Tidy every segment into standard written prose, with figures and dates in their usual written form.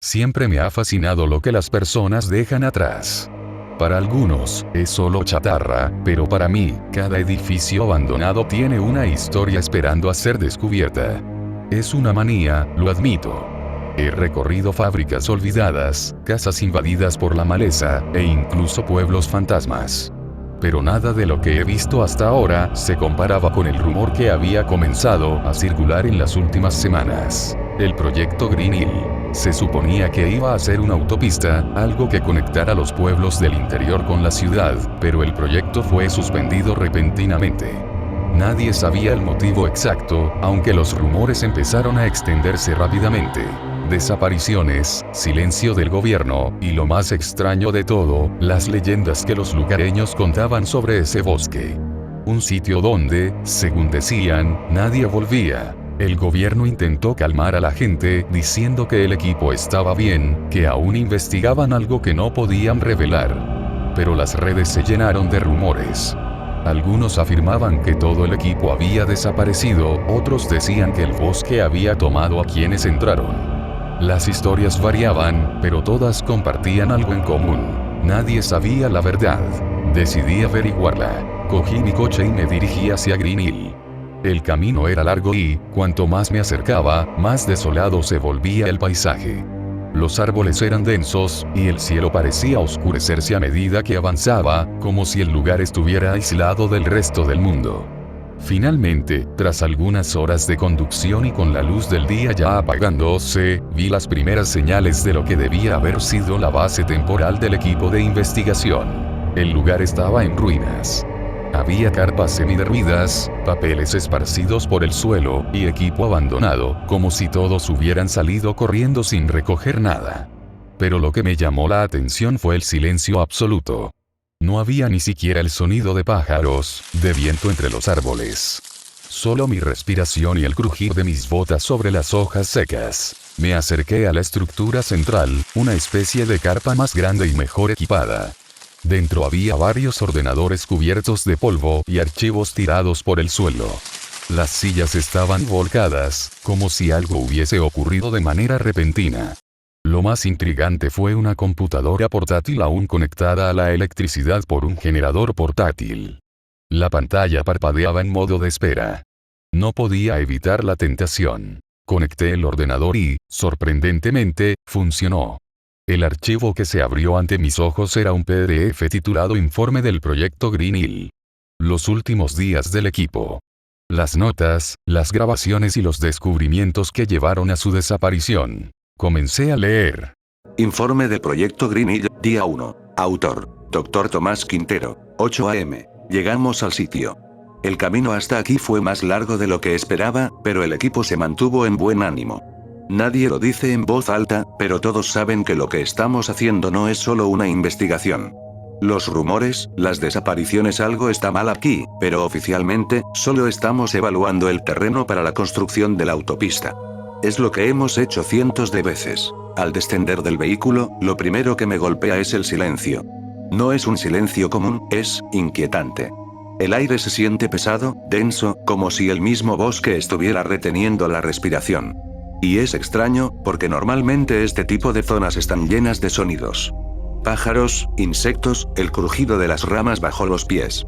Siempre me ha fascinado lo que las personas dejan atrás. Para algunos, es solo chatarra, pero para mí, cada edificio abandonado tiene una historia esperando a ser descubierta. Es una manía, lo admito. He recorrido fábricas olvidadas, casas invadidas por la maleza, e incluso pueblos fantasmas. Pero nada de lo que he visto hasta ahora se comparaba con el rumor que había comenzado a circular en las últimas semanas. El proyecto Green Hill. Se suponía que iba a ser una autopista, algo que conectara los pueblos del interior con la ciudad, pero el proyecto fue suspendido repentinamente. Nadie sabía el motivo exacto, aunque los rumores empezaron a extenderse rápidamente. Desapariciones, silencio del gobierno, y lo más extraño de todo, las leyendas que los lugareños contaban sobre ese bosque. Un sitio donde, según decían, nadie volvía. El gobierno intentó calmar a la gente, diciendo que el equipo estaba bien, que aún investigaban algo que no podían revelar. Pero las redes se llenaron de rumores. Algunos afirmaban que todo el equipo había desaparecido, otros decían que el bosque había tomado a quienes entraron. Las historias variaban, pero todas compartían algo en común. Nadie sabía la verdad. Decidí averiguarla. Cogí mi coche y me dirigí hacia Green Hill. El camino era largo y, cuanto más me acercaba, más desolado se volvía el paisaje. Los árboles eran densos, y el cielo parecía oscurecerse a medida que avanzaba, como si el lugar estuviera aislado del resto del mundo. Finalmente, tras algunas horas de conducción y con la luz del día ya apagándose, vi las primeras señales de lo que debía haber sido la base temporal del equipo de investigación. El lugar estaba en ruinas. Había carpas semiderruidas, papeles esparcidos por el suelo, y equipo abandonado, como si todos hubieran salido corriendo sin recoger nada. Pero lo que me llamó la atención fue el silencio absoluto. No había ni siquiera el sonido de pájaros, de viento entre los árboles. Solo mi respiración y el crujir de mis botas sobre las hojas secas. Me acerqué a la estructura central, una especie de carpa más grande y mejor equipada. Dentro había varios ordenadores cubiertos de polvo y archivos tirados por el suelo. Las sillas estaban volcadas, como si algo hubiese ocurrido de manera repentina. Lo más intrigante fue una computadora portátil aún conectada a la electricidad por un generador portátil. La pantalla parpadeaba en modo de espera. No podía evitar la tentación. Conecté el ordenador y, sorprendentemente, funcionó. El archivo que se abrió ante mis ojos era un PDF titulado Informe del Proyecto Green Hill. Los últimos días del equipo. Las notas, las grabaciones y los descubrimientos que llevaron a su desaparición. Comencé a leer. Informe del Proyecto Green Hill, día 1. Autor, Dr. Tomás Quintero, 8 AM. Llegamos al sitio. El camino hasta aquí fue más largo de lo que esperaba, pero el equipo se mantuvo en buen ánimo. Nadie lo dice en voz alta, pero todos saben que lo que estamos haciendo no es solo una investigación. Los rumores, las desapariciones, algo está mal aquí, pero oficialmente, solo estamos evaluando el terreno para la construcción de la autopista. Es lo que hemos hecho cientos de veces. Al descender del vehículo, lo primero que me golpea es el silencio. No es un silencio común, es inquietante. El aire se siente pesado, denso, como si el mismo bosque estuviera reteniendo la respiración. Y es extraño, porque normalmente este tipo de zonas están llenas de sonidos. Pájaros, insectos, el crujido de las ramas bajo los pies.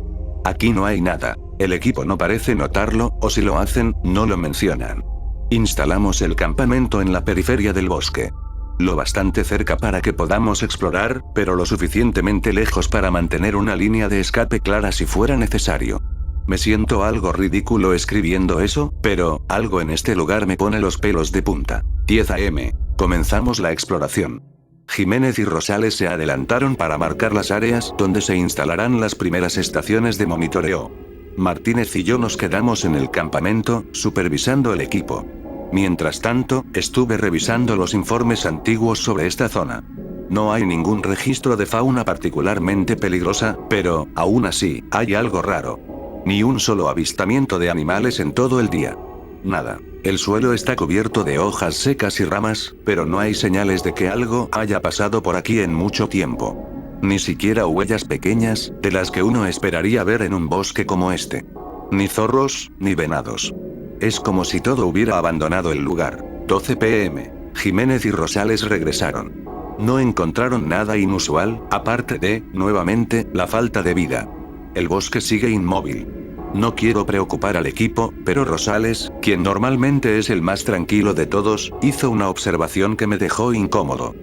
Aquí no hay nada. El equipo no parece notarlo, o si lo hacen, no lo mencionan. Instalamos el campamento en la periferia del bosque. Lo bastante cerca para que podamos explorar, pero lo suficientemente lejos para mantener una línea de escape clara si fuera necesario. Me siento algo ridículo escribiendo eso, pero, algo en este lugar me pone los pelos de punta. 10 AM. Comenzamos la exploración. Jiménez y Rosales se adelantaron para marcar las áreas donde se instalarán las primeras estaciones de monitoreo. Martínez y yo nos quedamos en el campamento, supervisando el equipo. Mientras tanto, estuve revisando los informes antiguos sobre esta zona. No hay ningún registro de fauna particularmente peligrosa, pero, aún así, hay algo raro. Ni un solo avistamiento de animales en todo el día. Nada. El suelo está cubierto de hojas secas y ramas, pero no hay señales de que algo haya pasado por aquí en mucho tiempo. Ni siquiera huellas pequeñas, de las que uno esperaría ver en un bosque como este. Ni zorros, ni venados. Es como si todo hubiera abandonado el lugar. 12 PM. Jiménez y Rosales regresaron. No encontraron nada inusual, aparte de, nuevamente, la falta de vida. El bosque sigue inmóvil. No quiero preocupar al equipo, pero Rosales, quien normalmente es el más tranquilo de todos, hizo una observación que me dejó incómodo.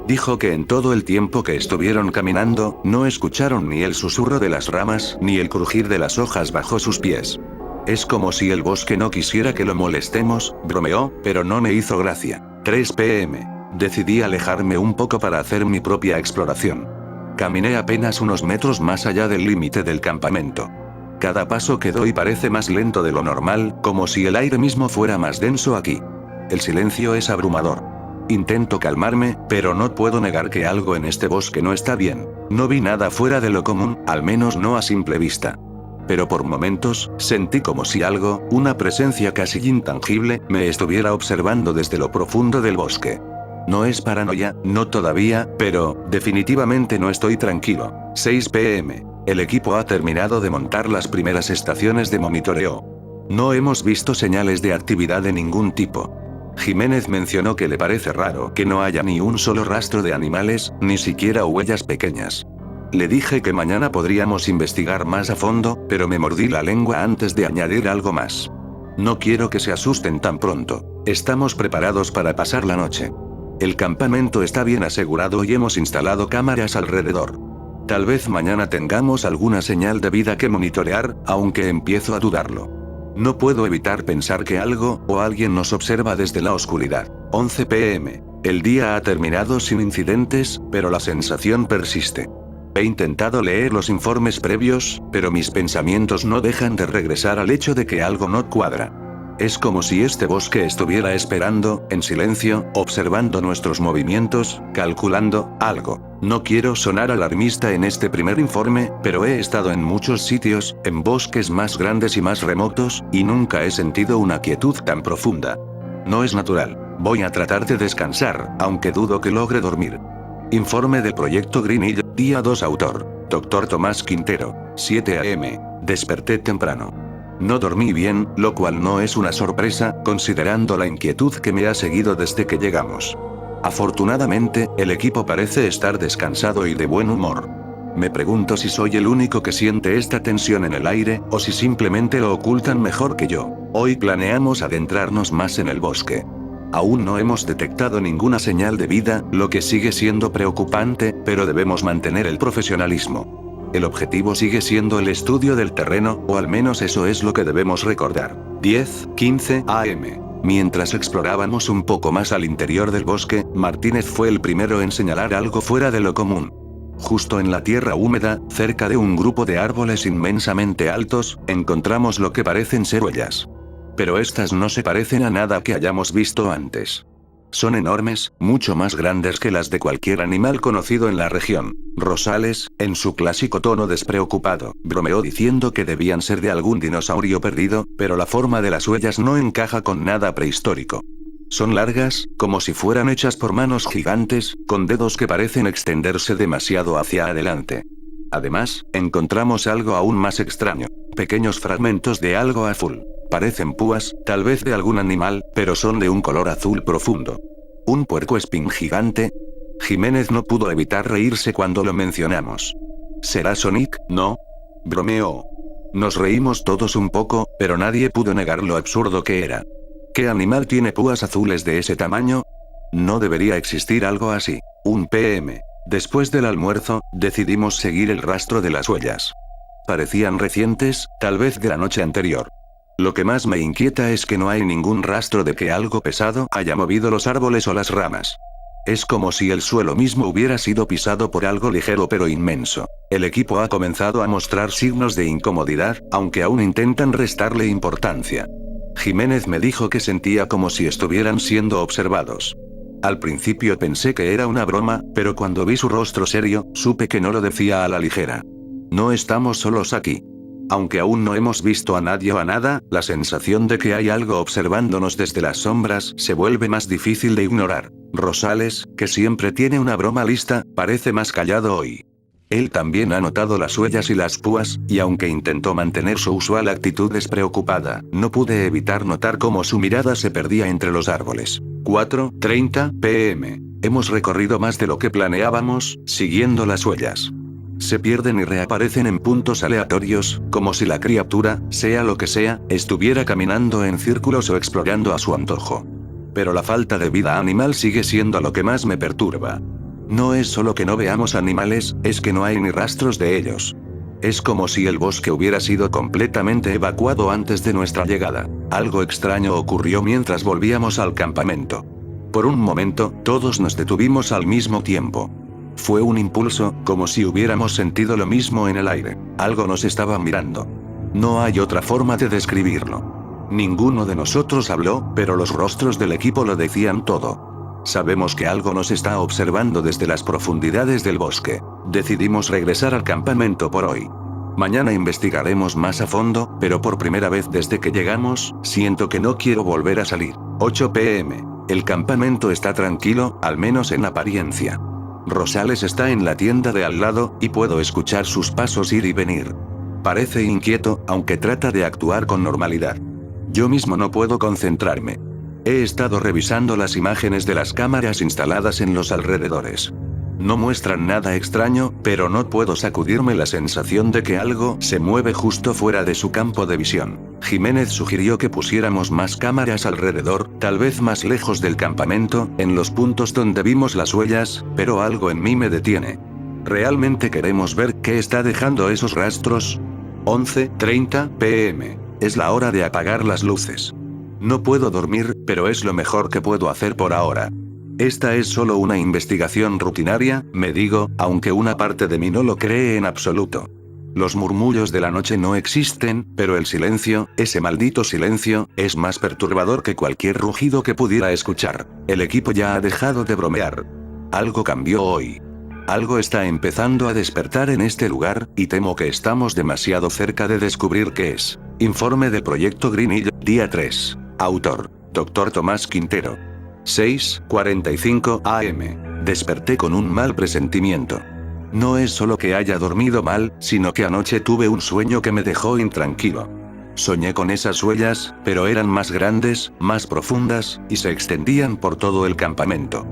Dijo que en todo el tiempo que estuvieron caminando, no escucharon ni el susurro de las ramas, ni el crujir de las hojas bajo sus pies. Es como si el bosque no quisiera que lo molestemos, bromeó, pero no me hizo gracia. 3 p.m. Decidí alejarme un poco para hacer mi propia exploración. Caminé apenas unos metros más allá del límite del campamento. Cada paso que doy parece más lento de lo normal, como si el aire mismo fuera más denso aquí. El silencio es abrumador. Intento calmarme, pero no puedo negar que algo en este bosque no está bien. No vi nada fuera de lo común, al menos no a simple vista. Pero por momentos, sentí como si algo, una presencia casi intangible, me estuviera observando desde lo profundo del bosque. No es paranoia, no todavía, pero, definitivamente no estoy tranquilo. 6 p.m. El equipo ha terminado de montar las primeras estaciones de monitoreo. No hemos visto señales de actividad de ningún tipo. Jiménez mencionó que le parece raro que no haya ni un solo rastro de animales, ni siquiera huellas pequeñas. Le dije que mañana podríamos investigar más a fondo, pero me mordí la lengua antes de añadir algo más. No quiero que se asusten tan pronto. Estamos preparados para pasar la noche. El campamento está bien asegurado y hemos instalado cámaras alrededor. Tal vez mañana tengamos alguna señal de vida que monitorear, aunque empiezo a dudarlo. No puedo evitar pensar que algo, o alguien nos observa desde la oscuridad. 11 p.m. El día ha terminado sin incidentes, pero la sensación persiste. He intentado leer los informes previos, pero mis pensamientos no dejan de regresar al hecho de que algo no cuadra. Es como si este bosque estuviera esperando, en silencio, observando nuestros movimientos, calculando algo. No quiero sonar alarmista en este primer informe, pero he estado en muchos sitios, en bosques más grandes y más remotos, y nunca he sentido una quietud tan profunda. No es natural. Voy a tratar de descansar, aunque dudo que logre dormir. Informe del proyecto Green Hill, día 2. Autor: Dr. Tomás Quintero. 7 a.m. Desperté temprano. No dormí bien, lo cual no es una sorpresa, considerando la inquietud que me ha seguido desde que llegamos. Afortunadamente, el equipo parece estar descansado y de buen humor. Me pregunto si soy el único que siente esta tensión en el aire, o si simplemente lo ocultan mejor que yo. Hoy planeamos adentrarnos más en el bosque. Aún no hemos detectado ninguna señal de vida, lo que sigue siendo preocupante, pero debemos mantener el profesionalismo. El objetivo sigue siendo el estudio del terreno, o al menos eso es lo que debemos recordar. 10:15 a.m. Mientras explorábamos un poco más al interior del bosque, Martínez fue el primero en señalar algo fuera de lo común. Justo en la tierra húmeda, cerca de un grupo de árboles inmensamente altos, encontramos lo que parecen ser huellas. Pero estas no se parecen a nada que hayamos visto antes. Son enormes, mucho más grandes que las de cualquier animal conocido en la región. Rosales, en su clásico tono despreocupado, bromeó diciendo que debían ser de algún dinosaurio perdido, pero la forma de las huellas no encaja con nada prehistórico. Son largas, como si fueran hechas por manos gigantes, con dedos que parecen extenderse demasiado hacia adelante. Además, encontramos algo aún más extraño. Pequeños fragmentos de algo azul. Parecen púas, tal vez de algún animal, pero son de un color azul profundo. ¿Un puercoespín gigante? Jiménez no pudo evitar reírse cuando lo mencionamos. ¿Será Sonic, no? Bromeó. Nos reímos todos un poco, pero nadie pudo negar lo absurdo que era. ¿Qué animal tiene púas azules de ese tamaño? No debería existir algo así. 1 p.m. Después del almuerzo, decidimos seguir el rastro de las huellas. Parecían recientes, tal vez de la noche anterior. Lo que más me inquieta es que no hay ningún rastro de que algo pesado haya movido los árboles o las ramas. Es como si el suelo mismo hubiera sido pisado por algo ligero pero inmenso. El equipo ha comenzado a mostrar signos de incomodidad, aunque aún intentan restarle importancia. Jiménez me dijo que sentía como si estuvieran siendo observados. Al principio pensé que era una broma, pero cuando vi su rostro serio, supe que no lo decía a la ligera. No estamos solos aquí. Aunque aún no hemos visto a nadie o a nada, la sensación de que hay algo observándonos desde las sombras se vuelve más difícil de ignorar. Rosales, que siempre tiene una broma lista, parece más callado hoy. Él también ha notado las huellas y las púas, y aunque intentó mantener su usual actitud despreocupada, no pude evitar notar cómo su mirada se perdía entre los árboles. 4:30 p.m. Hemos recorrido más de lo que planeábamos, siguiendo las huellas. Se pierden y reaparecen en puntos aleatorios, como si la criatura, sea lo que sea, estuviera caminando en círculos o explorando a su antojo. Pero la falta de vida animal sigue siendo lo que más me perturba. No es solo que no veamos animales, es que no hay ni rastros de ellos. Es como si el bosque hubiera sido completamente evacuado antes de nuestra llegada. Algo extraño ocurrió mientras volvíamos al campamento. Por un momento, todos nos detuvimos al mismo tiempo. Fue un impulso, como si hubiéramos sentido lo mismo en el aire. Algo nos estaba mirando. No hay otra forma de describirlo. Ninguno de nosotros habló, pero los rostros del equipo lo decían todo. Sabemos que algo nos está observando desde las profundidades del bosque. Decidimos regresar al campamento por hoy. Mañana investigaremos más a fondo, pero por primera vez desde que llegamos, siento que no quiero volver a salir. 8 p.m. El campamento está tranquilo, al menos en apariencia. Rosales está en la tienda de al lado, y puedo escuchar sus pasos ir y venir. Parece inquieto, aunque trata de actuar con normalidad. Yo mismo no puedo concentrarme. He estado revisando las imágenes de las cámaras instaladas en los alrededores. No muestran nada extraño, pero no puedo sacudirme la sensación de que algo se mueve justo fuera de su campo de visión. Jiménez sugirió que pusiéramos más cámaras alrededor, tal vez más lejos del campamento, en los puntos donde vimos las huellas, pero algo en mí me detiene. ¿Realmente queremos ver qué está dejando esos rastros? 11:30 p.m. Es la hora de apagar las luces. No puedo dormir, pero es lo mejor que puedo hacer por ahora. Esta es solo una investigación rutinaria, me digo, aunque una parte de mí no lo cree en absoluto. Los murmullos de la noche no existen, pero el silencio, ese maldito silencio, es más perturbador que cualquier rugido que pudiera escuchar. El equipo ya ha dejado de bromear. Algo cambió hoy. Algo está empezando a despertar en este lugar, y temo que estamos demasiado cerca de descubrir qué es. Informe del proyecto Green Hill, día 3. Autor: Dr. Tomás Quintero. 6:45 a.m. Desperté con un mal presentimiento. No es solo que haya dormido mal, sino que anoche tuve un sueño que me dejó intranquilo. Soñé con esas huellas, pero eran más grandes, más profundas, y se extendían por todo el campamento.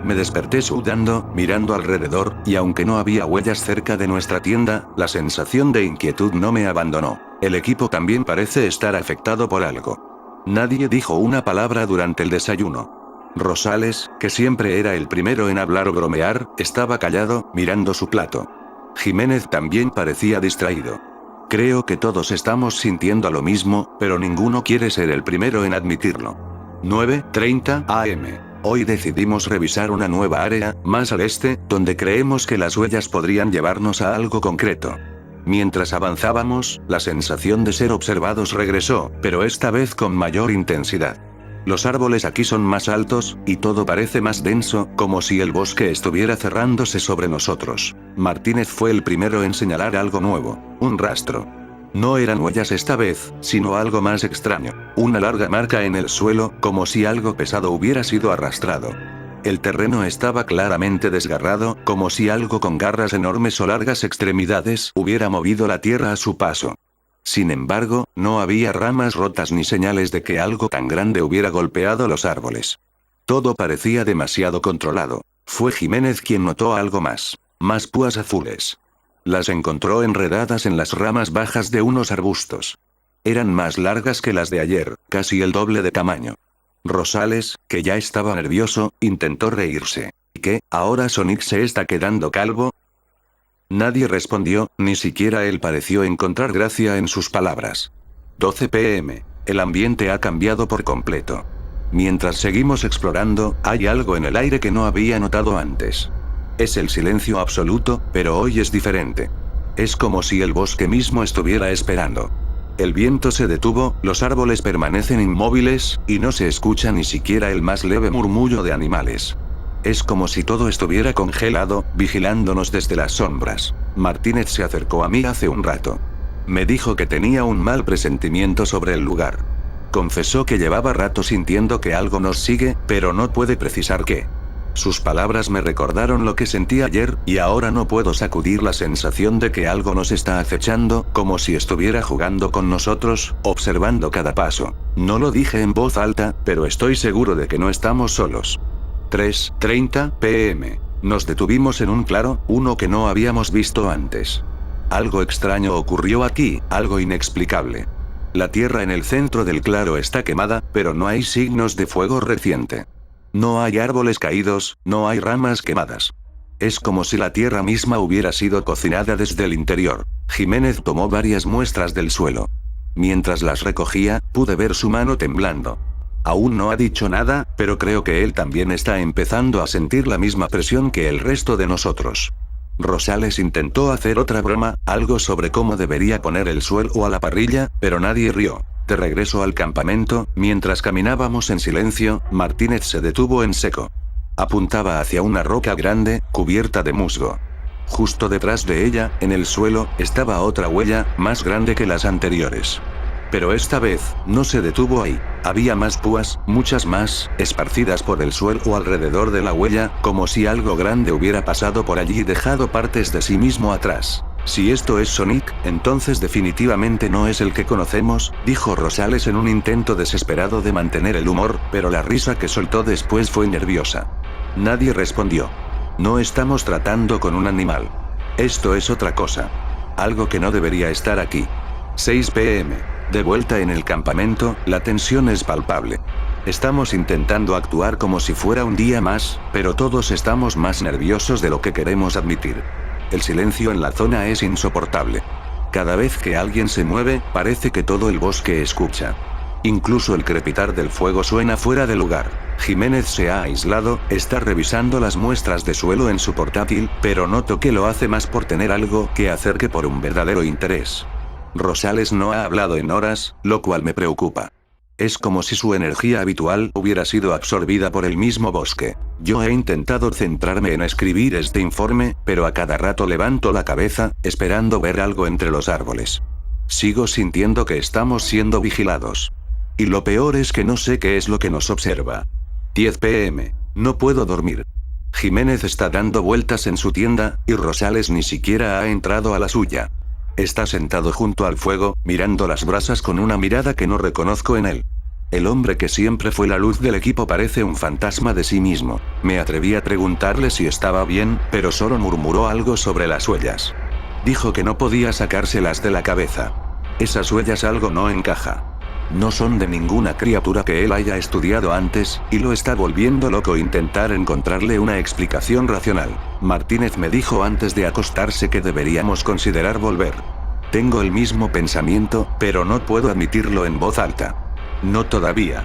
Me desperté sudando, mirando alrededor, y aunque no había huellas cerca de nuestra tienda, la sensación de inquietud no me abandonó. El equipo también parece estar afectado por algo. Nadie dijo una palabra durante el desayuno. Rosales, que siempre era el primero en hablar o bromear, estaba callado, mirando su plato. Jiménez también parecía distraído. Creo que todos estamos sintiendo lo mismo, pero ninguno quiere ser el primero en admitirlo. 9:30 a.m. Hoy decidimos revisar una nueva área, más al este, donde creemos que las huellas podrían llevarnos a algo concreto. Mientras avanzábamos, la sensación de ser observados regresó, pero esta vez con mayor intensidad. Los árboles aquí son más altos, y todo parece más denso, como si el bosque estuviera cerrándose sobre nosotros. Martínez fue el primero en señalar algo nuevo, un rastro. No eran huellas esta vez, sino algo más extraño. Una larga marca en el suelo, como si algo pesado hubiera sido arrastrado. El terreno estaba claramente desgarrado, como si algo con garras enormes o largas extremidades hubiera movido la tierra a su paso. Sin embargo, no había ramas rotas ni señales de que algo tan grande hubiera golpeado los árboles. Todo parecía demasiado controlado. Fue Jiménez quien notó algo más. Más púas azules. Las encontró enredadas en las ramas bajas de unos arbustos. Eran más largas que las de ayer, casi el doble de tamaño. Rosales, que ya estaba nervioso, intentó reírse. ¿Y qué, ahora Sonic se está quedando calvo? Nadie respondió, ni siquiera él pareció encontrar gracia en sus palabras. 12 p.m. El ambiente ha cambiado por completo. Mientras seguimos explorando, hay algo en el aire que no había notado antes. Es el silencio absoluto, pero hoy es diferente. Es como si el bosque mismo estuviera esperando. El viento se detuvo, los árboles permanecen inmóviles, y no se escucha ni siquiera el más leve murmullo de animales. Es como si todo estuviera congelado, vigilándonos desde las sombras. Martínez se acercó a mí hace un rato. Me dijo que tenía un mal presentimiento sobre el lugar. Confesó que llevaba rato sintiendo que algo nos sigue, pero no puede precisar qué. Sus palabras me recordaron lo que sentí ayer, y ahora no puedo sacudir la sensación de que algo nos está acechando, como si estuviera jugando con nosotros, observando cada paso. No lo dije en voz alta, pero estoy seguro de que no estamos solos. 3:30 p.m. Nos detuvimos en un claro, uno que no habíamos visto antes. Algo extraño ocurrió aquí, algo inexplicable. La tierra en el centro del claro está quemada, pero no hay signos de fuego reciente. No hay árboles caídos, no hay ramas quemadas. Es como si la tierra misma hubiera sido cocinada desde el interior. Jiménez tomó varias muestras del suelo. Mientras las recogía, pude ver su mano temblando. Aún no ha dicho nada, pero creo que él también está empezando a sentir la misma presión que el resto de nosotros. Rosales intentó hacer otra broma, algo sobre cómo debería poner el suelo a la parrilla, pero nadie rió. De regreso al campamento, mientras caminábamos en silencio, Martínez se detuvo en seco. Apuntaba hacia una roca grande, cubierta de musgo. Justo detrás de ella, en el suelo, estaba otra huella, más grande que las anteriores. Pero esta vez, no se detuvo ahí. Había más púas, muchas más, esparcidas por el suelo alrededor de la huella, como si algo grande hubiera pasado por allí y dejado partes de sí mismo atrás. Si esto es Sonic, entonces definitivamente no es el que conocemos, dijo Rosales en un intento desesperado de mantener el humor, pero la risa que soltó después fue nerviosa. Nadie respondió. No estamos tratando con un animal. Esto es otra cosa. Algo que no debería estar aquí. 6 p.m. De vuelta en el campamento, la tensión es palpable. Estamos intentando actuar como si fuera un día más, pero todos estamos más nerviosos de lo que queremos admitir. El silencio en la zona es insoportable. Cada vez que alguien se mueve, parece que todo el bosque escucha. Incluso el crepitar del fuego suena fuera de lugar. Jiménez se ha aislado, está revisando las muestras de suelo en su portátil, pero noto que lo hace más por tener algo que hacer que por un verdadero interés. Rosales no ha hablado en horas, lo cual me preocupa. Es como si su energía habitual hubiera sido absorbida por el mismo bosque. Yo he intentado centrarme en escribir este informe, pero a cada rato levanto la cabeza, esperando ver algo entre los árboles. Sigo sintiendo que estamos siendo vigilados. Y lo peor es que no sé qué es lo que nos observa. 10 p.m. No puedo dormir. Jiménez está dando vueltas en su tienda, y Rosales ni siquiera ha entrado a la suya. Está sentado junto al fuego, mirando las brasas con una mirada que no reconozco en él. El hombre que siempre fue la luz del equipo parece un fantasma de sí mismo. Me atreví a preguntarle si estaba bien, pero solo murmuró algo sobre las huellas. Dijo que no podía sacárselas de la cabeza. Esas huellas algo no encaja. No son de ninguna criatura que él haya estudiado antes, y lo está volviendo loco intentar encontrarle una explicación racional. Martínez me dijo antes de acostarse que deberíamos considerar volver. Tengo el mismo pensamiento, pero no puedo admitirlo en voz alta. No todavía.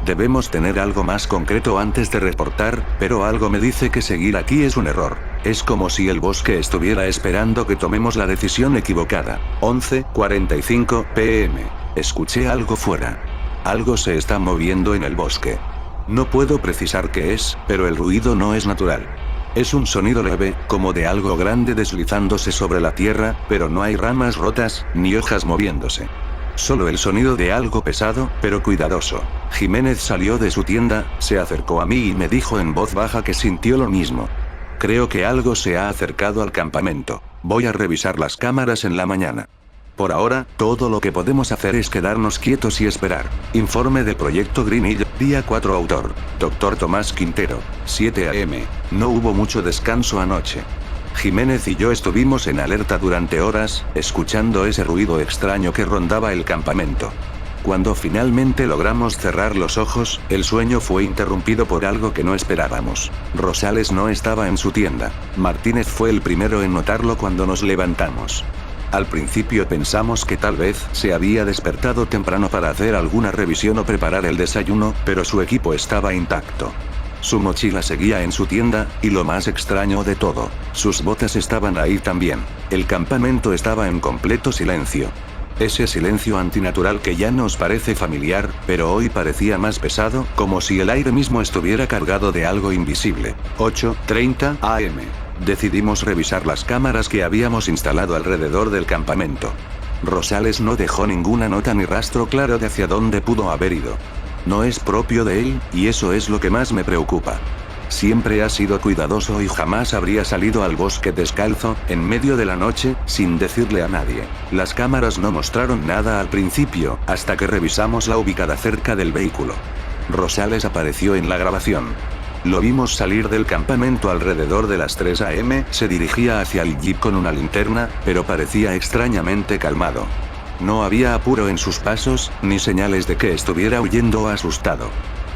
Debemos tener algo más concreto antes de reportar, pero algo me dice que seguir aquí es un error. Es como si el bosque estuviera esperando que tomemos la decisión equivocada. 11:45 p.m. Escuché algo fuera. Algo se está moviendo en el bosque. No puedo precisar qué es, pero el ruido no es natural. Es un sonido leve, como de algo grande deslizándose sobre la tierra, pero no hay ramas rotas, ni hojas moviéndose. Solo el sonido de algo pesado, pero cuidadoso. Jiménez salió de su tienda, se acercó a mí y me dijo en voz baja que sintió lo mismo. Creo que algo se ha acercado al campamento. Voy a revisar las cámaras en la mañana. Por ahora, todo lo que podemos hacer es quedarnos quietos y esperar. Informe del proyecto Green Hill, día 4. Autor: Dr. Tomás Quintero. 7 a.m. No hubo mucho descanso anoche. Jiménez y yo estuvimos en alerta durante horas, escuchando ese ruido extraño que rondaba el campamento. Cuando finalmente logramos cerrar los ojos, el sueño fue interrumpido por algo que no esperábamos. Rosales no estaba en su tienda. Martínez fue el primero en notarlo cuando nos levantamos. Al principio pensamos que tal vez se había despertado temprano para hacer alguna revisión o preparar el desayuno, pero su equipo estaba intacto. Su mochila seguía en su tienda, y lo más extraño de todo, sus botas estaban ahí también. El campamento estaba en completo silencio. Ese silencio antinatural que ya nos parece familiar, pero hoy parecía más pesado, como si el aire mismo estuviera cargado de algo invisible. 8:30 a.m. Decidimos revisar las cámaras que habíamos instalado alrededor del campamento. Rosales no dejó ninguna nota ni rastro claro de hacia dónde pudo haber ido. No es propio de él, y eso es lo que más me preocupa. Siempre ha sido cuidadoso y jamás habría salido al bosque descalzo, en medio de la noche, sin decirle a nadie. Las cámaras no mostraron nada al principio, hasta que revisamos la ubicada cerca del vehículo. Rosales apareció en la grabación. Lo vimos salir del campamento alrededor de las 3 a.m., se dirigía hacia el jeep con una linterna, pero parecía extrañamente calmado. No había apuro en sus pasos, ni señales de que estuviera huyendo o asustado.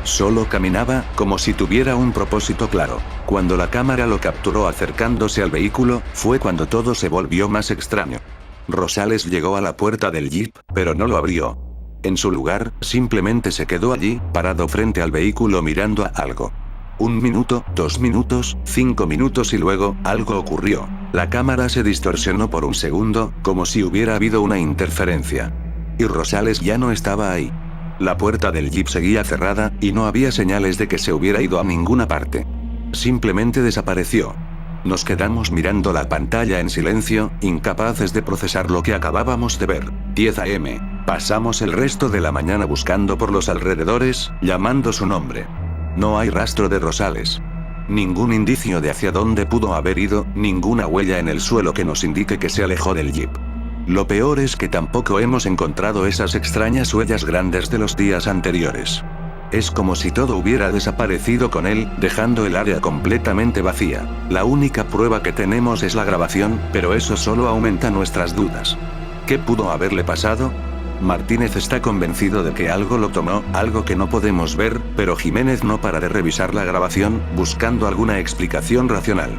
Solo caminaba, como si tuviera un propósito claro. Cuando la cámara lo capturó acercándose al vehículo, fue cuando todo se volvió más extraño. Rosales llegó a la puerta del jeep, pero no lo abrió. En su lugar, simplemente se quedó allí, parado frente al vehículo mirando a algo. 1 minuto, 2 minutos, 5 minutos y luego, algo ocurrió. La cámara se distorsionó por un segundo, como si hubiera habido una interferencia. Y Rosales ya no estaba ahí. La puerta del jeep seguía cerrada, y no había señales de que se hubiera ido a ninguna parte. Simplemente desapareció. Nos quedamos mirando la pantalla en silencio, incapaces de procesar lo que acabábamos de ver. 10 a.m. Pasamos el resto de la mañana buscando por los alrededores, llamando su nombre. No hay rastro de Rosales. Ningún indicio de hacia dónde pudo haber ido, ninguna huella en el suelo que nos indique que se alejó del jeep. Lo peor es que tampoco hemos encontrado esas extrañas huellas grandes de los días anteriores. Es como si todo hubiera desaparecido con él, dejando el área completamente vacía. La única prueba que tenemos es la grabación, pero eso solo aumenta nuestras dudas. ¿Qué pudo haberle pasado? Martínez está convencido de que algo lo tomó, algo que no podemos ver, pero Jiménez no para de revisar la grabación, buscando alguna explicación racional.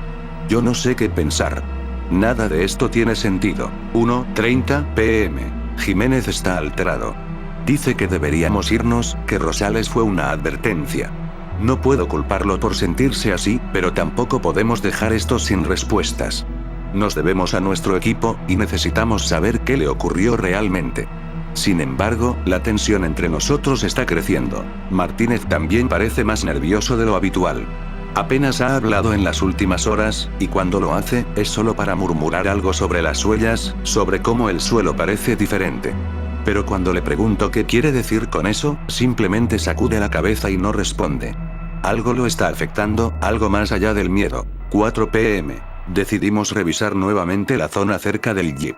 Yo no sé qué pensar. Nada de esto tiene sentido. 1:30 p.m. Jiménez está alterado. Dice que deberíamos irnos, que Rosales fue una advertencia. No puedo culparlo por sentirse así, pero tampoco podemos dejar esto sin respuestas. Nos debemos a nuestro equipo, y necesitamos saber qué le ocurrió realmente. Sin embargo, la tensión entre nosotros está creciendo. Martínez también parece más nervioso de lo habitual. Apenas ha hablado en las últimas horas, y cuando lo hace, es solo para murmurar algo sobre las huellas, sobre cómo el suelo parece diferente. Pero cuando le pregunto qué quiere decir con eso, simplemente sacude la cabeza y no responde. Algo lo está afectando, algo más allá del miedo. 4 p.m. Decidimos revisar nuevamente la zona cerca del jeep.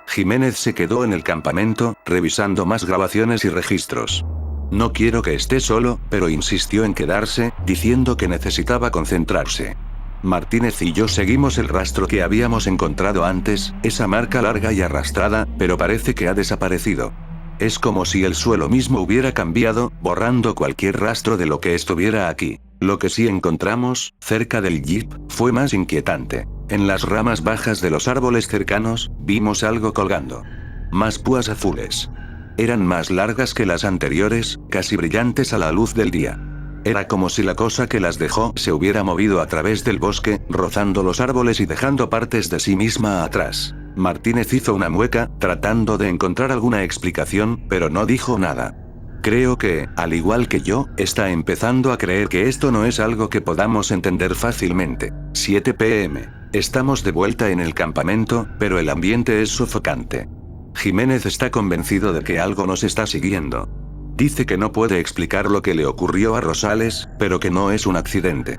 Jiménez se quedó en el campamento, revisando más grabaciones y registros. No quiero que esté solo, pero insistió en quedarse, diciendo que necesitaba concentrarse. Martínez y yo seguimos el rastro que habíamos encontrado antes, esa marca larga y arrastrada, pero parece que ha desaparecido. Es como si el suelo mismo hubiera cambiado, borrando cualquier rastro de lo que estuviera aquí. Lo que sí encontramos, cerca del jeep, fue más inquietante. En las ramas bajas de los árboles cercanos, vimos algo colgando. Más púas azules. Eran más largas que las anteriores, casi brillantes a la luz del día. Era como si la cosa que las dejó se hubiera movido a través del bosque, rozando los árboles y dejando partes de sí misma atrás. Martínez hizo una mueca, tratando de encontrar alguna explicación, pero no dijo nada. Creo que, al igual que yo, está empezando a creer que esto no es algo que podamos entender fácilmente. 7 p.m. Estamos de vuelta en el campamento, pero el ambiente es sofocante. Jiménez está convencido de que algo nos está siguiendo. Dice que no puede explicar lo que le ocurrió a Rosales, pero que no es un accidente.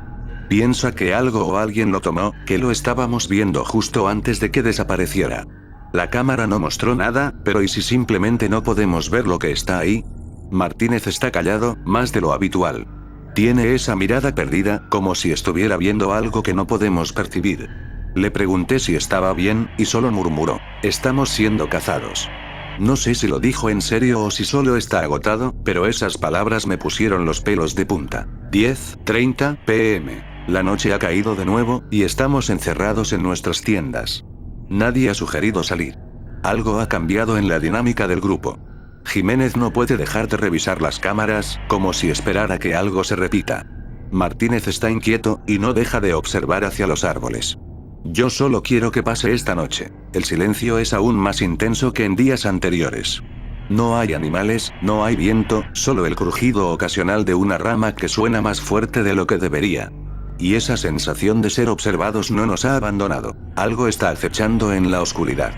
Piensa que algo o alguien lo tomó, que lo estábamos viendo justo antes de que desapareciera. La cámara no mostró nada, pero ¿y si simplemente no podemos ver lo que está ahí? Martínez está callado, más de lo habitual. Tiene esa mirada perdida, como si estuviera viendo algo que no podemos percibir. Le pregunté si estaba bien, y solo murmuró: estamos siendo cazados. No sé si lo dijo en serio o si solo está agotado, pero esas palabras me pusieron los pelos de punta. 10:30 p.m. La noche ha caído de nuevo, y estamos encerrados en nuestras tiendas. Nadie ha sugerido salir. Algo ha cambiado en la dinámica del grupo. Jiménez no puede dejar de revisar las cámaras, como si esperara que algo se repita. Martínez está inquieto, y no deja de observar hacia los árboles. Yo solo quiero que pase esta noche. El silencio es aún más intenso que en días anteriores. No hay animales, no hay viento, solo el crujido ocasional de una rama que suena más fuerte de lo que debería. Y esa sensación de ser observados no nos ha abandonado. Algo está acechando en la oscuridad.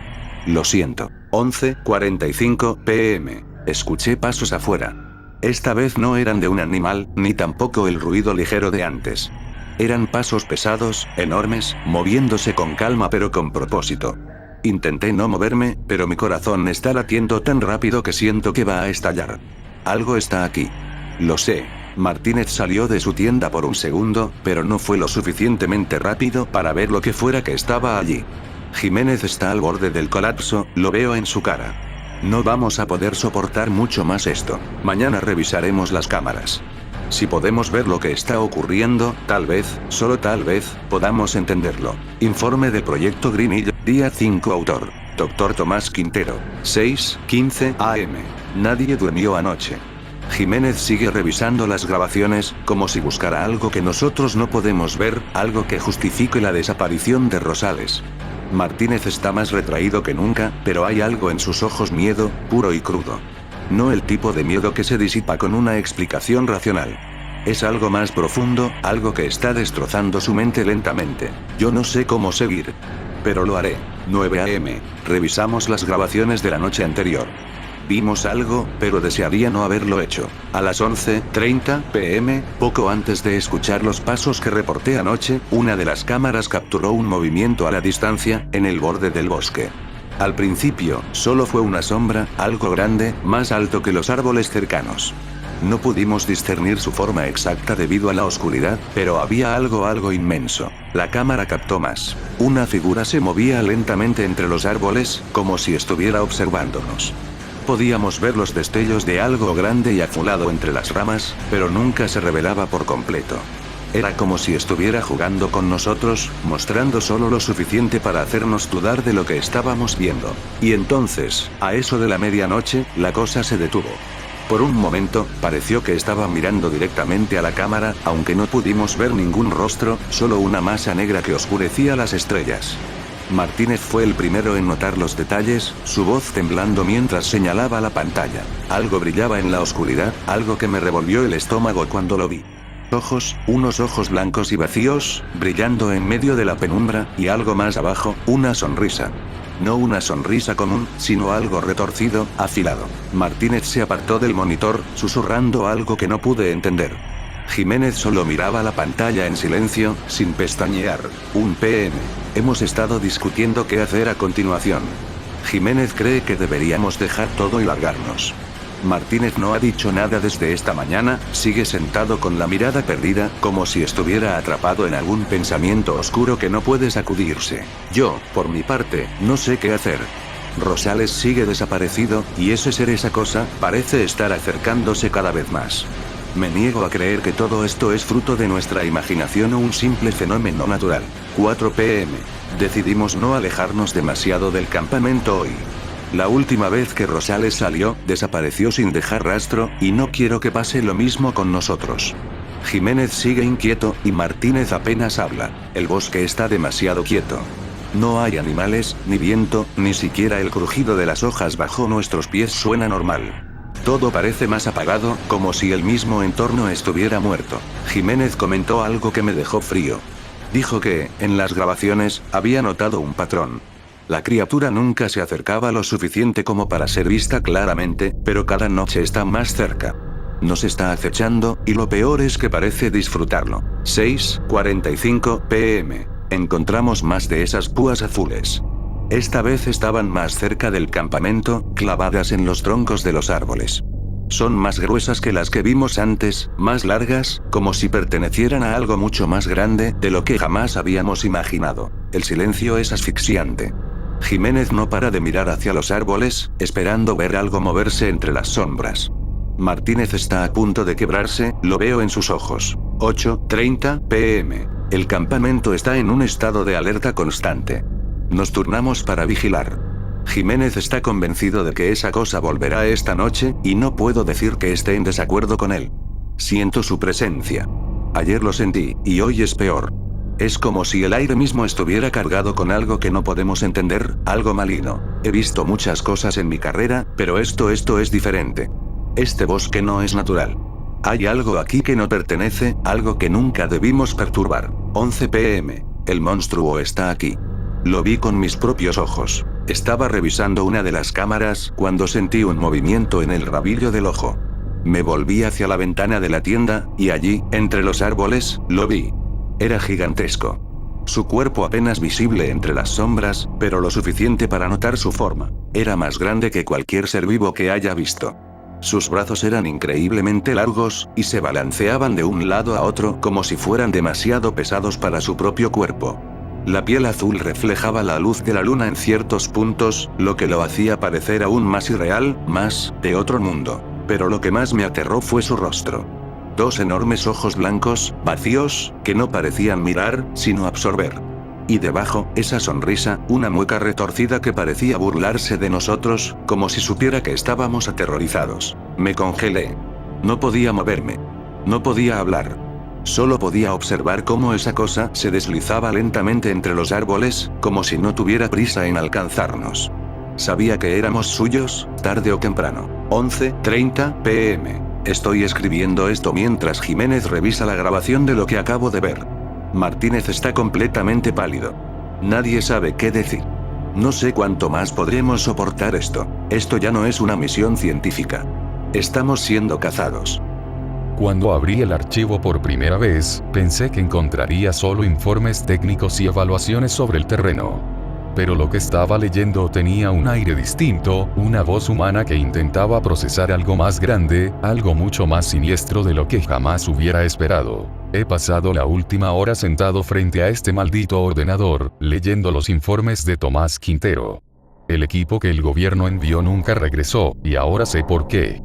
Lo siento. 11:45 p.m. Escuché pasos afuera. Esta vez no eran de un animal, ni tampoco el ruido ligero de antes. Eran pasos pesados, enormes, moviéndose con calma pero con propósito. Intenté no moverme, pero mi corazón está latiendo tan rápido que siento que va a estallar. Algo está aquí. Lo sé. Martínez salió de su tienda por un segundo, pero no fue lo suficientemente rápido para ver lo que fuera que estaba allí. Jiménez está al borde del colapso, lo veo en su cara. No vamos a poder soportar mucho más esto. Mañana revisaremos las cámaras. Si podemos ver lo que está ocurriendo, tal vez, solo tal vez, podamos entenderlo. Informe del proyecto Green Hill, día 5. Autor: Dr. Tomás Quintero. 6:15 AM. Nadie durmió anoche. Jiménez sigue revisando las grabaciones, como si buscara algo que nosotros no podemos ver, algo que justifique la desaparición de Rosales. Martínez está más retraído que nunca, pero hay algo en sus ojos, miedo, puro y crudo. No el tipo de miedo que se disipa con una explicación racional. Es algo más profundo, algo que está destrozando su mente lentamente. Yo no sé cómo seguir. Pero lo haré. 9 AM. Revisamos las grabaciones de la noche anterior. Vimos algo, pero desearía no haberlo hecho. A las 11:30 PM, poco antes de escuchar los pasos que reporté anoche, una de las cámaras capturó un movimiento a la distancia, en el borde del bosque. Al principio, solo fue una sombra, algo grande, más alto que los árboles cercanos. No pudimos discernir su forma exacta debido a la oscuridad, pero había algo inmenso. La cámara captó más. Una figura se movía lentamente entre los árboles, como si estuviera observándonos. Podíamos ver los destellos de algo grande y azulado entre las ramas, pero nunca se revelaba por completo. Era como si estuviera jugando con nosotros, mostrando solo lo suficiente para hacernos dudar de lo que estábamos viendo. Y entonces, a eso de la medianoche, la cosa se detuvo. Por un momento, pareció que estaba mirando directamente a la cámara, aunque no pudimos ver ningún rostro, solo una masa negra que oscurecía las estrellas. Martínez fue el primero en notar los detalles, su voz temblando mientras señalaba la pantalla. Algo brillaba en la oscuridad, algo que me revolvió el estómago cuando lo vi. Ojos, unos ojos blancos y vacíos, brillando en medio de la penumbra, y algo más abajo, una sonrisa. No una sonrisa común, sino algo retorcido, afilado. Martínez se apartó del monitor, susurrando algo que no pude entender. Jiménez solo miraba la pantalla en silencio, sin pestañear. 1 PM. Hemos estado discutiendo qué hacer a continuación. Jiménez cree que deberíamos dejar todo y largarnos. Martínez no ha dicho nada desde esta mañana, sigue sentado con la mirada perdida, como si estuviera atrapado en algún pensamiento oscuro que no puede sacudirse. Yo, por mi parte, no sé qué hacer. Rosales sigue desaparecido, y ese ser, esa cosa, parece estar acercándose cada vez más. Me niego a creer que todo esto es fruto de nuestra imaginación o un simple fenómeno natural. 4 PM. Decidimos no alejarnos demasiado del campamento hoy. La última vez que Rosales salió, desapareció sin dejar rastro, y no quiero que pase lo mismo con nosotros. Jiménez sigue inquieto, y Martínez apenas habla. El bosque está demasiado quieto. No hay animales, ni viento, ni siquiera el crujido de las hojas bajo nuestros pies suena normal. Todo parece más apagado, como si el mismo entorno estuviera muerto. Jiménez comentó algo que me dejó frío. Dijo que, en las grabaciones, había notado un patrón. La criatura nunca se acercaba lo suficiente como para ser vista claramente, pero cada noche está más cerca. Nos está acechando, y lo peor es que parece disfrutarlo. 6:45 PM. Encontramos más de esas púas azules. Esta vez estaban más cerca del campamento, clavadas en los troncos de los árboles. Son más gruesas que las que vimos antes, más largas, como si pertenecieran a algo mucho más grande, de lo que jamás habíamos imaginado. El silencio es asfixiante. Jiménez no para de mirar hacia los árboles, esperando ver algo moverse entre las sombras. Martínez está a punto de quebrarse, lo veo en sus ojos. 8:30 PM. El campamento está en un estado de alerta constante. Nos turnamos para vigilar. Jiménez está convencido de que esa cosa volverá esta noche, y no puedo decir que esté en desacuerdo con él. Siento su presencia. Ayer lo sentí, y hoy es peor. Es como si el aire mismo estuviera cargado con algo que no podemos entender, algo maligno. He visto muchas cosas en mi carrera, pero esto es diferente. Este bosque no es natural. Hay algo aquí que no pertenece, algo que nunca debimos perturbar. 11 PM. El monstruo está aquí. Lo vi con mis propios ojos. Estaba revisando una de las cámaras, cuando sentí un movimiento en el rabillo del ojo. Me volví hacia la ventana de la tienda, y allí, entre los árboles, lo vi. Era gigantesco. Su cuerpo apenas visible entre las sombras, pero lo suficiente para notar su forma. Era más grande que cualquier ser vivo que haya visto. Sus brazos eran increíblemente largos, y se balanceaban de un lado a otro como si fueran demasiado pesados para su propio cuerpo. La piel azul reflejaba la luz de la luna en ciertos puntos, lo que lo hacía parecer aún más irreal, más de otro mundo. Pero lo que más me aterró fue su rostro. 2 enormes ojos blancos, vacíos, que no parecían mirar, sino absorber. Y debajo, esa sonrisa, una mueca retorcida que parecía burlarse de nosotros, como si supiera que estábamos aterrorizados. Me congelé. No podía moverme. No podía hablar. Solo podía observar cómo esa cosa se deslizaba lentamente entre los árboles, como si no tuviera prisa en alcanzarnos. Sabía que éramos suyos, tarde o temprano. 11:30 p.m. Estoy escribiendo esto mientras Jiménez revisa la grabación de lo que acabo de ver. Martínez está completamente pálido. Nadie sabe qué decir. No sé cuánto más podremos soportar esto. Esto ya no es una misión científica. Estamos siendo cazados. Cuando abrí el archivo por primera vez, pensé que encontraría solo informes técnicos y evaluaciones sobre el terreno. Pero lo que estaba leyendo tenía un aire distinto, una voz humana que intentaba procesar algo más grande, algo mucho más siniestro de lo que jamás hubiera esperado. He pasado la última hora sentado frente a este maldito ordenador, leyendo los informes de Tomás Quintero. El equipo que el gobierno envió nunca regresó, y ahora sé por qué.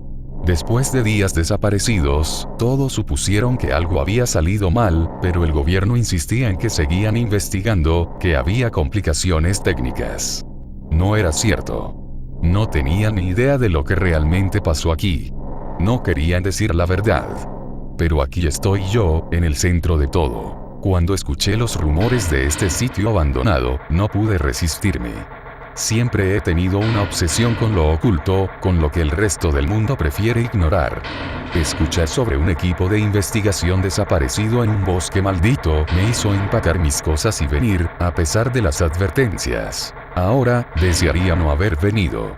Después de días desaparecidos, todos supusieron que algo había salido mal, pero el gobierno insistía en que seguían investigando, que había complicaciones técnicas. No era cierto. No tenían ni idea de lo que realmente pasó aquí. No querían decir la verdad. Pero aquí estoy yo, en el centro de todo. Cuando escuché los rumores de este sitio abandonado, no pude resistirme. Siempre he tenido una obsesión con lo oculto, con lo que el resto del mundo prefiere ignorar. Escuchar sobre un equipo de investigación desaparecido en un bosque maldito me hizo empacar mis cosas y venir, a pesar de las advertencias. Ahora, desearía no haber venido.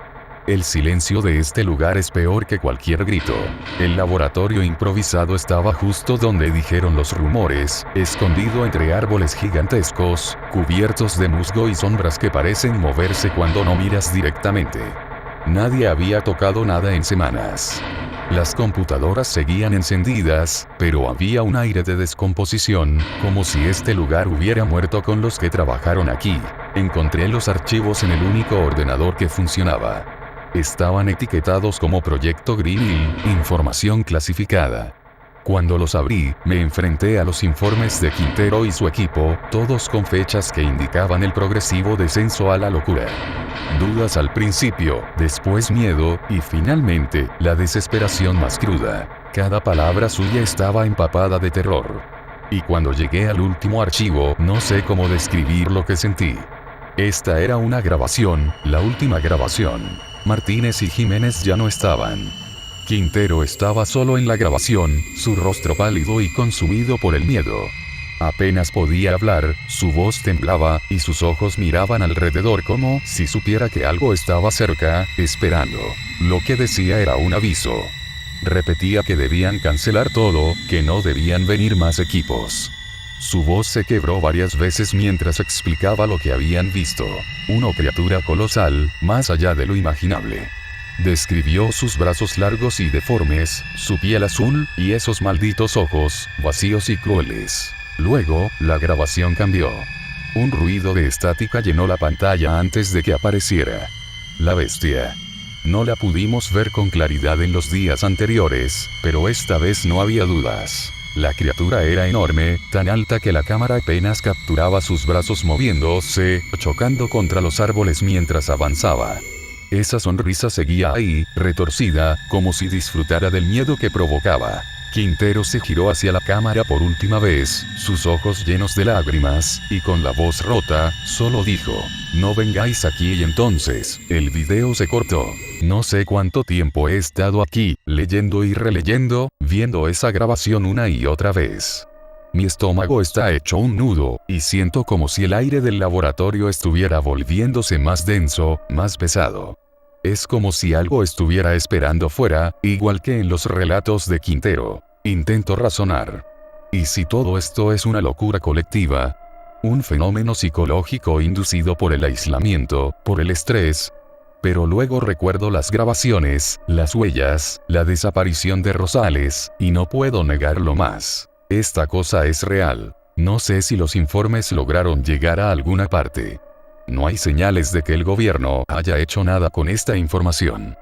El silencio de este lugar es peor que cualquier grito. El laboratorio improvisado estaba justo donde dijeron los rumores, escondido entre árboles gigantescos, cubiertos de musgo y sombras que parecen moverse cuando no miras directamente. Nadie había tocado nada en semanas. Las computadoras seguían encendidas, pero había un aire de descomposición, como si este lugar hubiera muerto con los que trabajaron aquí. Encontré los archivos en el único ordenador que funcionaba. Estaban etiquetados como Proyecto Green Hill, información clasificada. Cuando los abrí, me enfrenté a los informes de Quintero y su equipo, todos con fechas que indicaban el progresivo descenso a la locura. Dudas al principio, después miedo, y finalmente, la desesperación más cruda. Cada palabra suya estaba empapada de terror. Y cuando llegué al último archivo, no sé cómo describir lo que sentí. Esta era una grabación, la última grabación. Martínez y Jiménez ya no estaban. Quintero estaba solo en la grabación, su rostro pálido y consumido por el miedo. Apenas podía hablar, su voz temblaba, y sus ojos miraban alrededor como si supiera que algo estaba cerca, esperando. Lo que decía era un aviso. Repetía que debían cancelar todo, que no debían venir más equipos. Su voz se quebró varias veces mientras explicaba lo que habían visto. Una criatura colosal, más allá de lo imaginable. Describió sus brazos largos y deformes, su piel azul, y esos malditos ojos, vacíos y crueles. Luego, la grabación cambió. Un ruido de estática llenó la pantalla antes de que apareciera. La bestia. No la pudimos ver con claridad en los días anteriores, pero esta vez no había dudas. La criatura era enorme, tan alta que la cámara apenas capturaba sus brazos moviéndose, chocando contra los árboles mientras avanzaba. Esa sonrisa seguía ahí, retorcida, como si disfrutara del miedo que provocaba. Quintero se giró hacia la cámara por última vez, sus ojos llenos de lágrimas, y con la voz rota, solo dijo: "No vengáis aquí", y entonces, el video se cortó. No sé cuánto tiempo he estado aquí, leyendo y releyendo, viendo esa grabación una y otra vez. Mi estómago está hecho un nudo, y siento como si el aire del laboratorio estuviera volviéndose más denso, más pesado. Es como si algo estuviera esperando fuera, igual que en los relatos de Quintero. Intento razonar. ¿Y si todo esto es una locura colectiva? Un fenómeno psicológico inducido por el aislamiento, por el estrés. Pero luego recuerdo las grabaciones, las huellas, la desaparición de Rosales, y no puedo negarlo más. Esta cosa es real. No sé si los informes lograron llegar a alguna parte. No hay señales de que el gobierno haya hecho nada con esta información.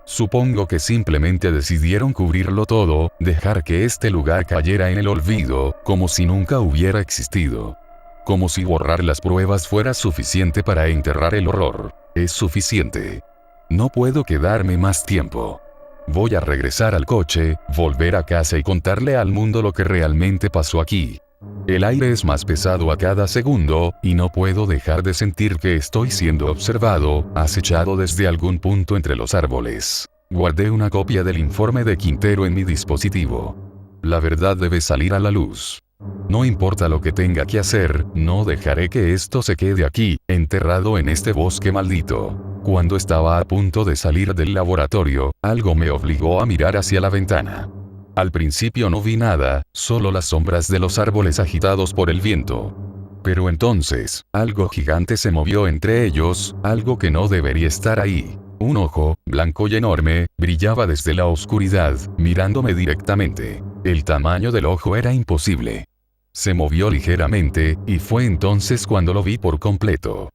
Supongo que simplemente decidieron cubrirlo todo, dejar que este lugar cayera en el olvido, como si nunca hubiera existido. Como si borrar las pruebas fuera suficiente para enterrar el horror. Es suficiente. No puedo quedarme más tiempo. Voy a regresar al coche, volver a casa y contarle al mundo lo que realmente pasó aquí. El aire es más pesado a cada segundo, y no puedo dejar de sentir que estoy siendo observado, acechado desde algún punto entre los árboles. Guardé una copia del informe de Quintero en mi dispositivo. La verdad debe salir a la luz. No importa lo que tenga que hacer, no dejaré que esto se quede aquí, enterrado en este bosque maldito. Cuando estaba a punto de salir del laboratorio, algo me obligó a mirar hacia la ventana. Al principio no vi nada, solo las sombras de los árboles agitados por el viento. Pero entonces, algo gigante se movió entre ellos, algo que no debería estar ahí. Un ojo, blanco y enorme, brillaba desde la oscuridad, mirándome directamente. El tamaño del ojo era imposible. Se movió ligeramente, y fue entonces cuando lo vi por completo.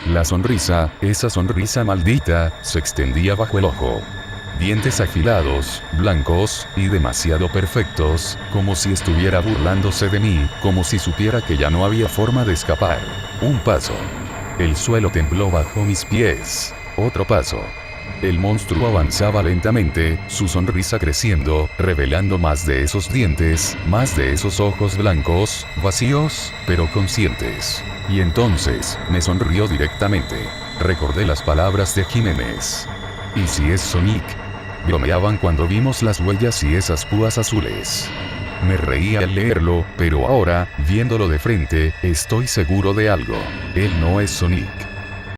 La sonrisa, esa sonrisa maldita, se extendía bajo el ojo. Dientes afilados, blancos, y demasiado perfectos, como si estuviera burlándose de mí, como si supiera que ya no había forma de escapar. Un paso. El suelo tembló bajo mis pies. Otro paso. El monstruo avanzaba lentamente, su sonrisa creciendo, revelando más de esos dientes, más de esos ojos blancos, vacíos, pero conscientes. Y entonces, me sonrió directamente. Recordé las palabras de Jiménez. ¿Y si es Sonic? Bromeaban cuando vimos las huellas y esas púas azules. Me reía al leerlo, pero ahora, viéndolo de frente, estoy seguro de algo. Él no es Sonic.